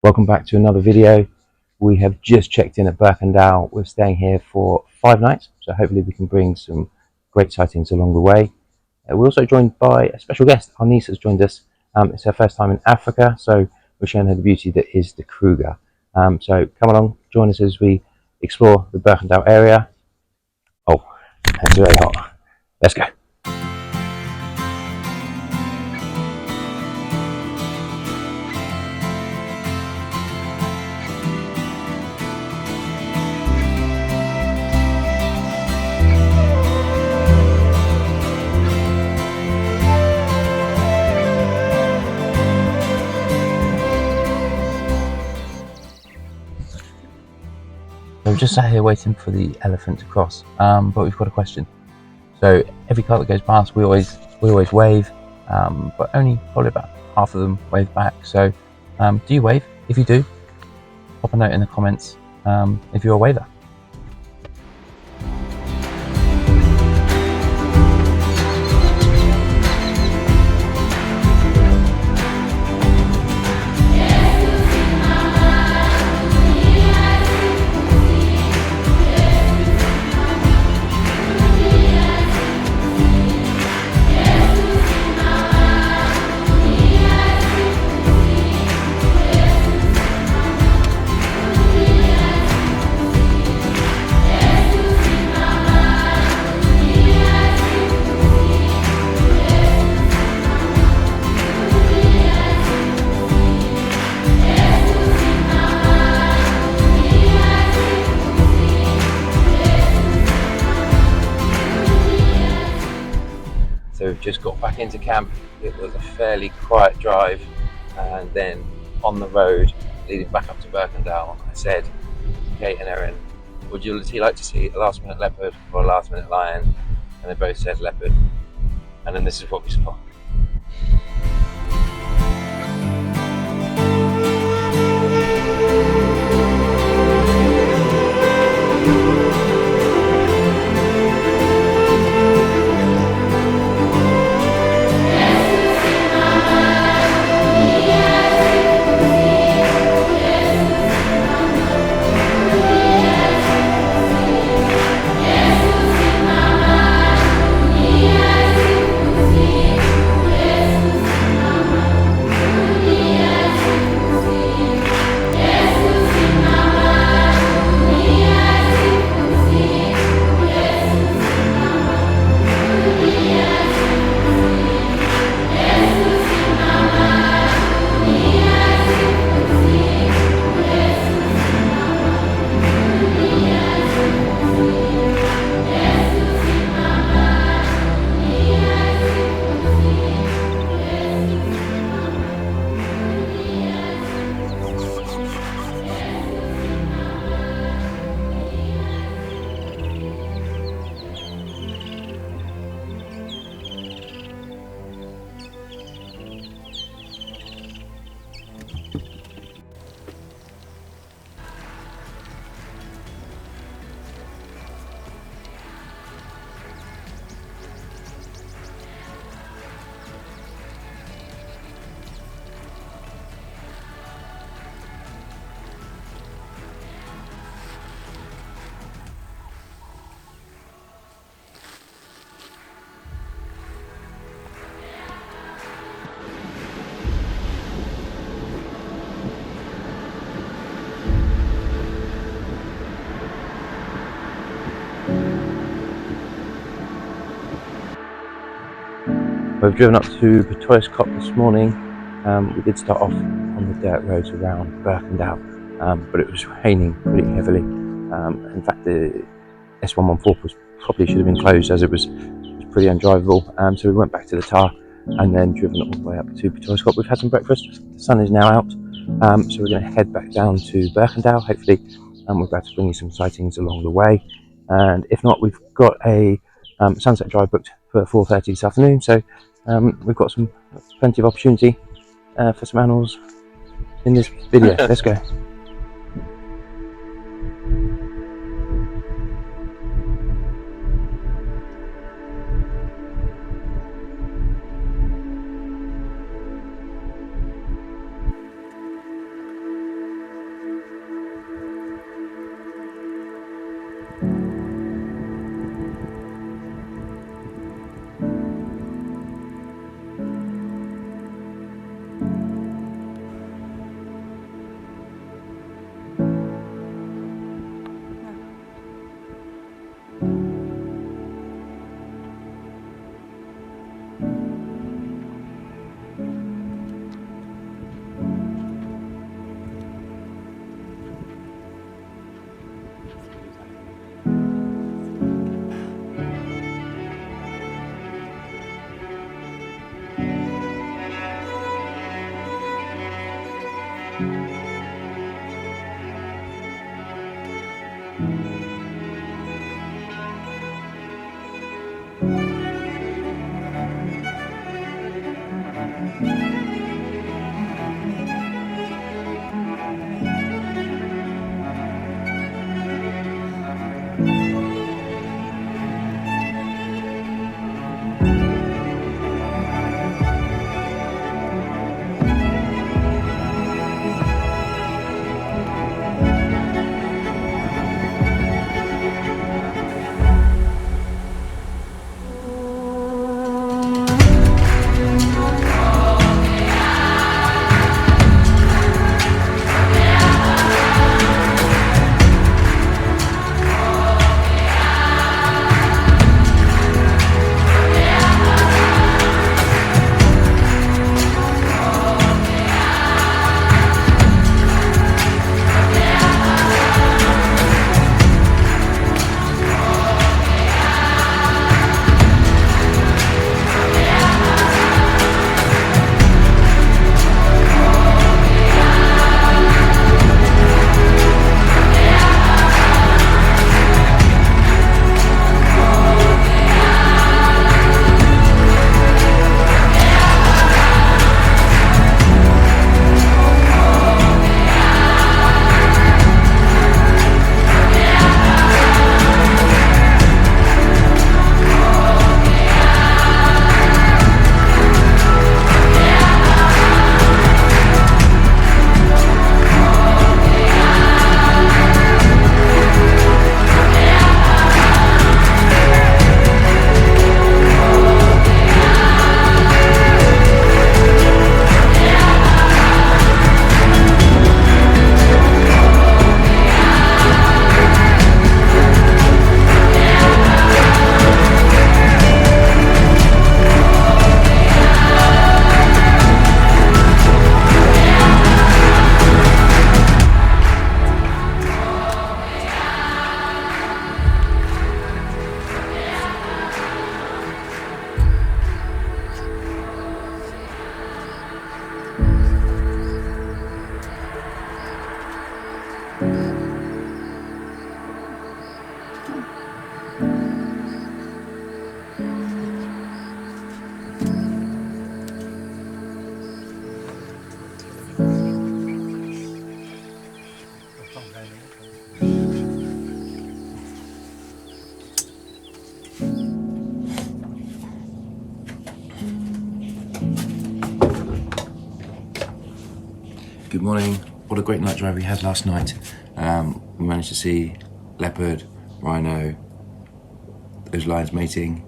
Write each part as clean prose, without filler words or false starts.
Welcome back to another video. We have just checked in at Berg-en-Dal. We're staying here for 5 nights, so hopefully we can bring some great sightings along the way. We're also joined by a special guest. Our niece has joined us. It's her first time in Africa, so we're showing her the beauty that is the Kruger. So come along, join us as we explore the Berg-en-Dal area. Oh, it's very hot. Let's go. We've just sat here waiting for the elephant to cross, but we've got a question. So every car that goes past, we always wave, but only probably about half of them wave back. So do you wave? If you do, pop a note in the comments if you're a waver. So we've just got back into camp. It was a fairly quiet drive, and then on the road leading back up to Berg-en-Dal, I said, Kate and Erin, would you like to see a last minute leopard or a last minute lion? And they both said leopard. And then this is what we saw. We've driven up to Berg-en-Dal this morning. We did start off on the dirt roads around Berg-en-Dal, but it was raining pretty heavily. In fact, the S114 probably should have been closed as it was pretty undrivable. So we went back to the tar and then driven all the way up to Berg-en-Dal. We've had some breakfast. The sun is now out, so we're going to head back down to Berg-en-Dal. Hopefully, we're about to bring you some sightings along the way. And if not, we've got a sunset drive booked for 4:30 this afternoon. So we've got plenty of opportunity for some animals in this video. Let's go. Good morning. What a great night drive we had last night. We managed to see leopard, rhino, those lions mating.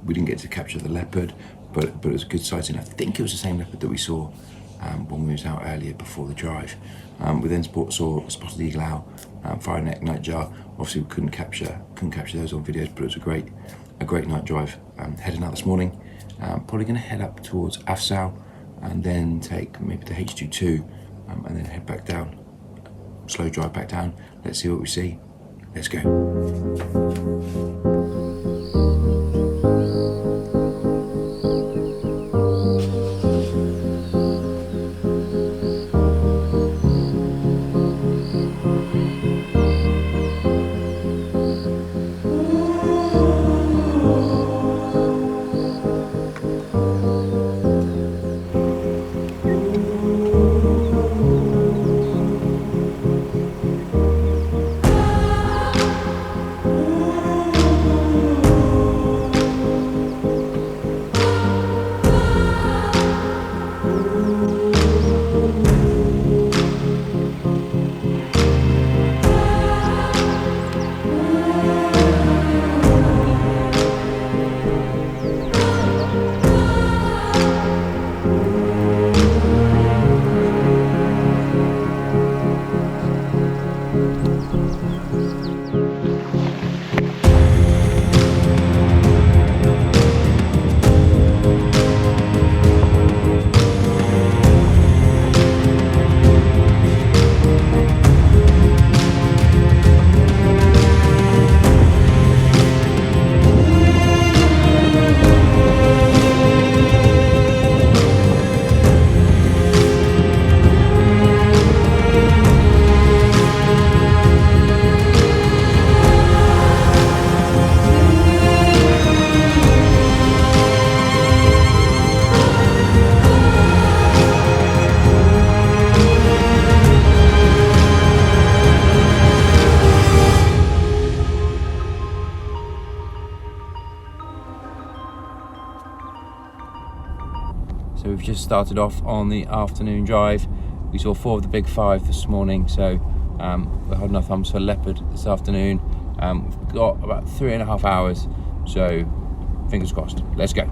We didn't get to capture the leopard, but it was a good sighting. I think it was the same leopard that we saw when we was out earlier before the drive. We then spotted the eagle owl, fire neck, nightjar. Obviously we couldn't capture those on videos, but it was a great night drive. Heading out this morning, probably going to head up towards Afsal and then take maybe the H22 and then head back down. Slow drive back down. Let's see what we see. Let's go. just started off on the afternoon drive. We saw 4 of the big 5 this morning, so we're holding our thumbs for leopard this afternoon. We've got about 3.5 hours, so fingers crossed. Let's go.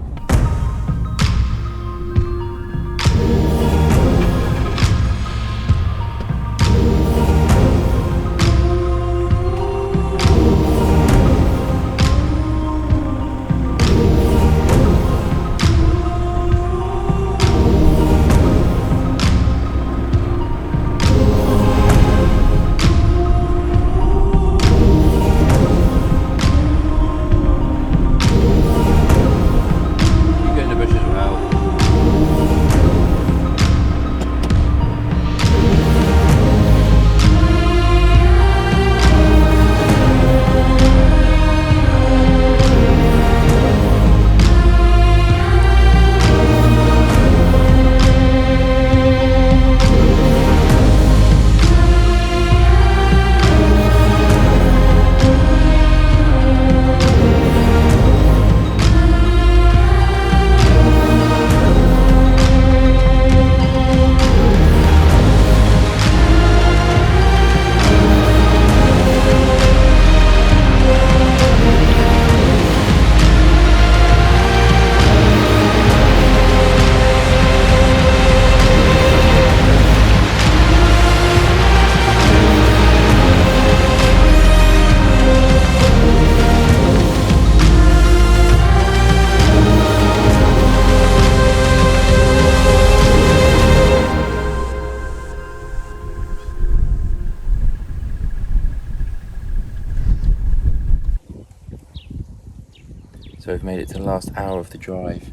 So we've made it to the last hour of the drive.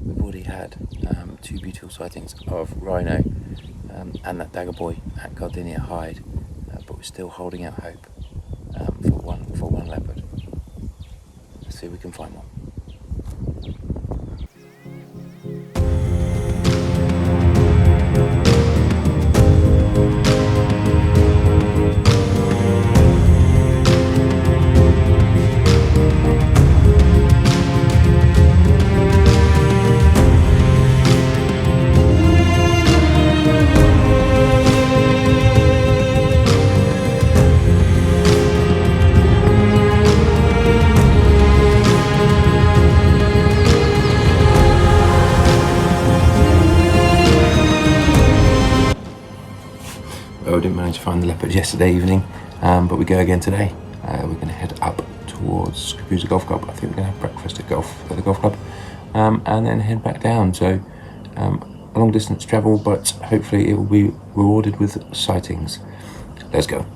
We've already had 2 beautiful sightings of rhino and that dagger boy at Gardenia Hide, but we're still holding out hope for one leopard. Let's see if we can find one. We didn't manage to find the leopard yesterday evening, but we go again today. We're going to head up towards Kruger Golf Club. I think we're going to have breakfast at the golf club, and then head back down. So a long distance travel, but hopefully it will be rewarded with sightings. Let's go.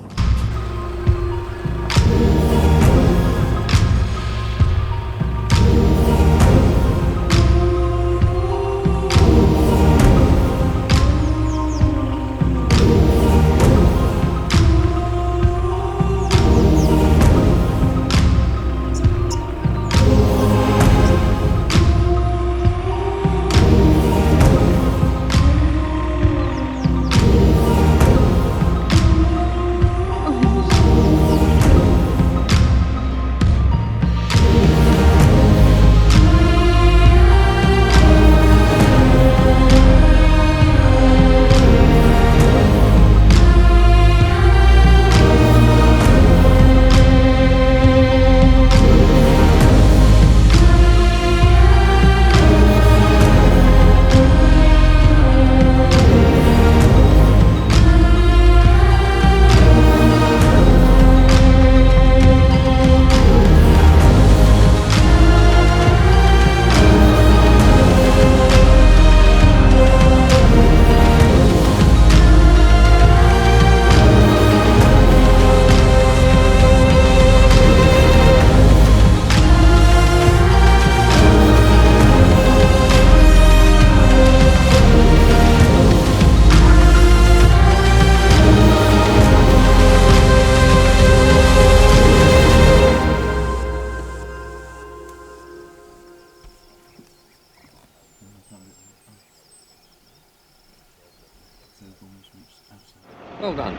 Well done.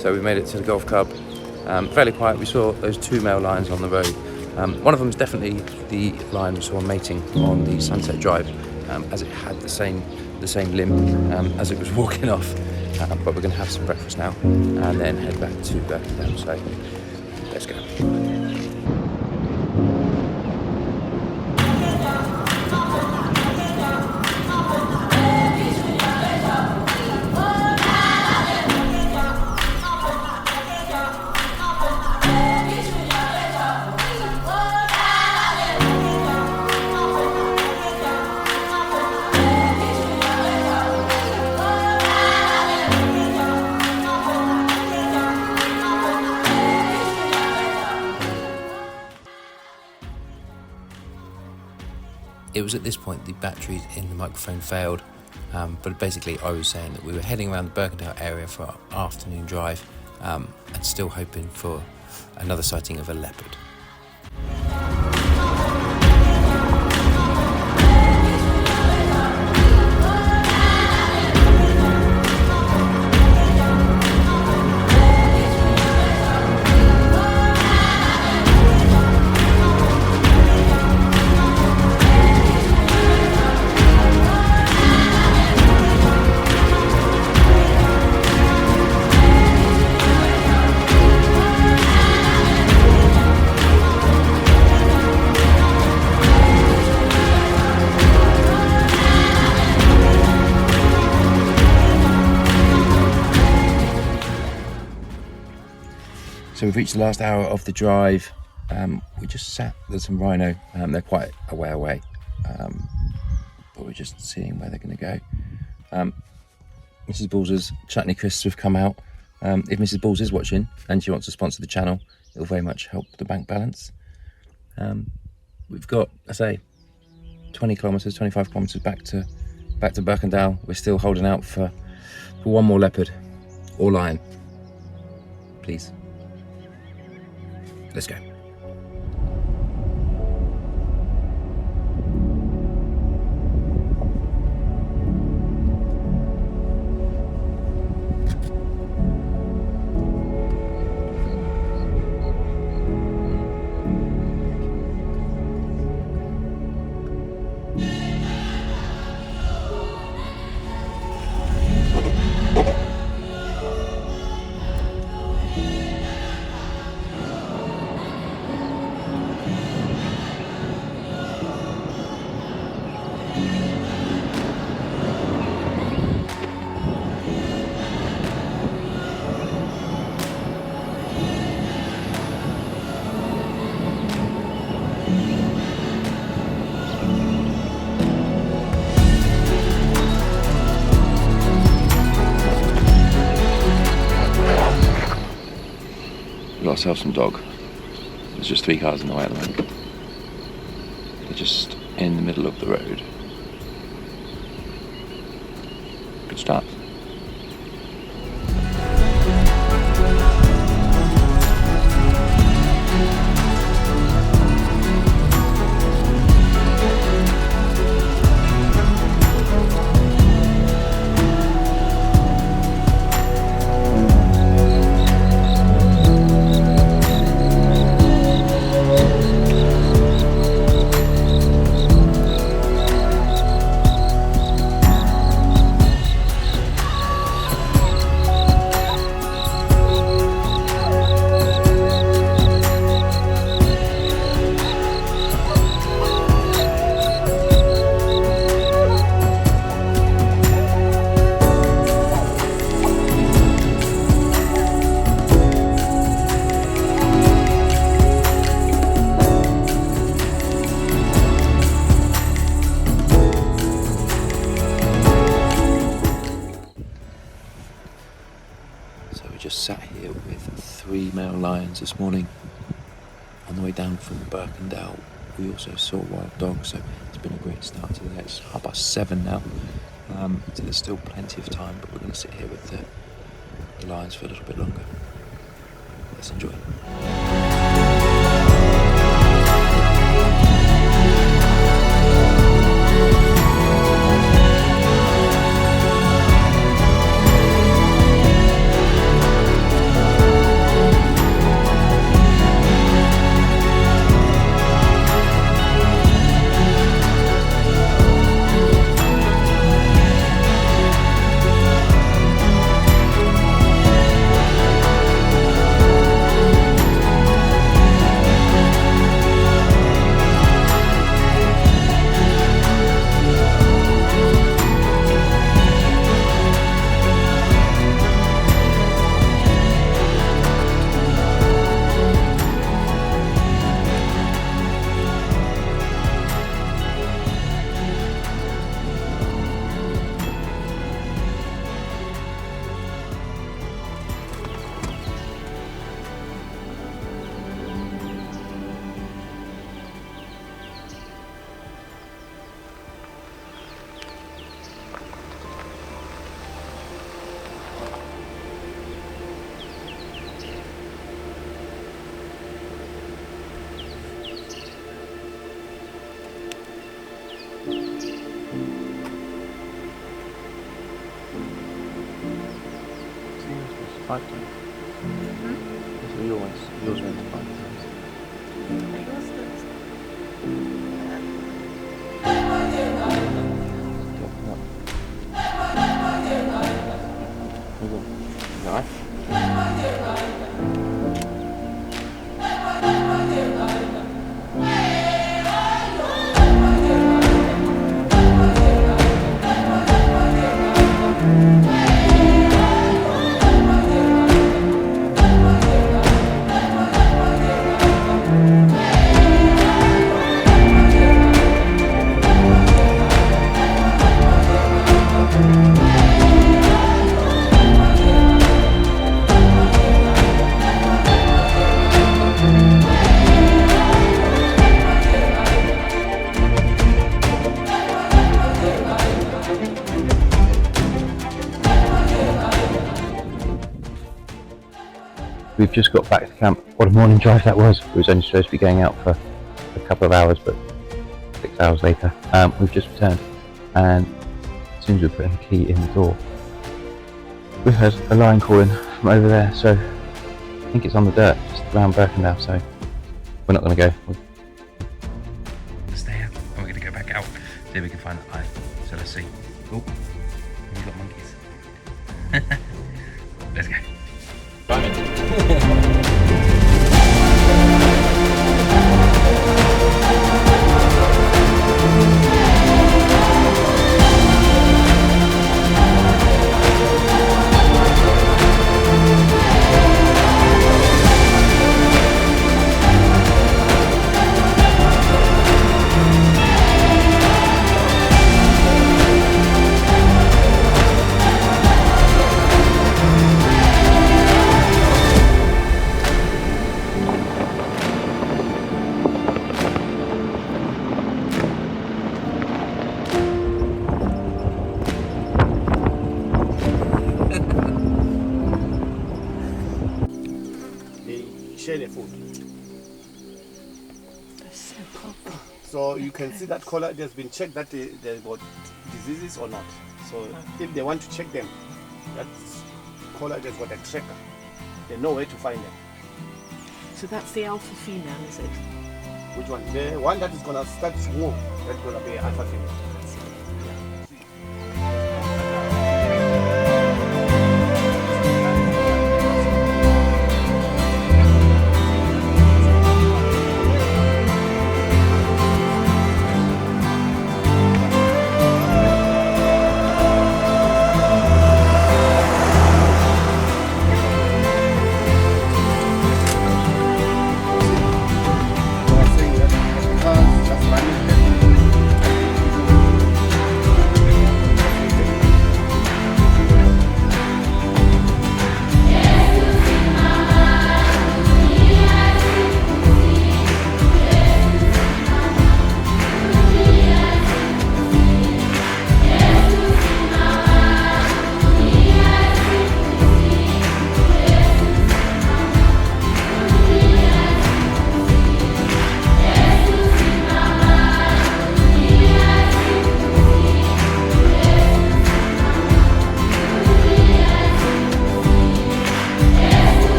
So we made it to the golf club, fairly quiet. We saw those 2 male lions on the road. One of them is definitely the lion we saw mating on the Sunset Drive, as it had the same limb as it was walking off. But we're going to have some breakfast now and then head back to Berg-en-Dal. So let's go. It was at this point the batteries in the microphone failed, but basically I was saying that we were heading around the Berg-en-Dal area for our afternoon drive, and still hoping for another sighting of a leopard. So we've reached the last hour of the drive. We just sat, there's some rhino, they're quite a way away, but we're just seeing where they're going to go. Mrs. Balls's chutney crisps have come out. If Mrs. Balls is watching and she wants to sponsor the channel, it'll very much help the bank balance. We've got, I say, 20 kilometres, 25 kilometres back to Berg-en-Dal. We're still holding out for one more leopard or lion, please. Let's go. We got ourselves some dog. There's just 3 cars in the way at the moment. They're just in the middle of the road. Good start. Just sat here with 3 male lions this morning. On the way down from Berg-en-Dal, we also saw wild dogs, so it's been a great start to the day. It's 7:30 now, so there's still plenty of time, but we're going to sit here with the lions for a little bit longer. Let's enjoy. 5 times. So yours went to 5 times. Nice. We've just got back to camp. What a morning drive that was. We was only supposed to be going out for a couple of hours, but 6 hours later. We've just returned, and as soon as we put in the key in the door, we heard a lion calling from over there, so I think it's on the dirt, just around Berg-en-Dal, so we're not going to go. We'll stay out, and we're going to go back out, see if we can find the lion. So let's see. Oh, we've got monkeys. Let's go. Share the food. That's so proper. So you can see that collar, it has been checked that they've got diseases or not. So if they want to check them, that collar has got a tracker. They know where to find them. So that's the alpha female, is it? Which one? The one that is going to start to move, that's going to be alpha female.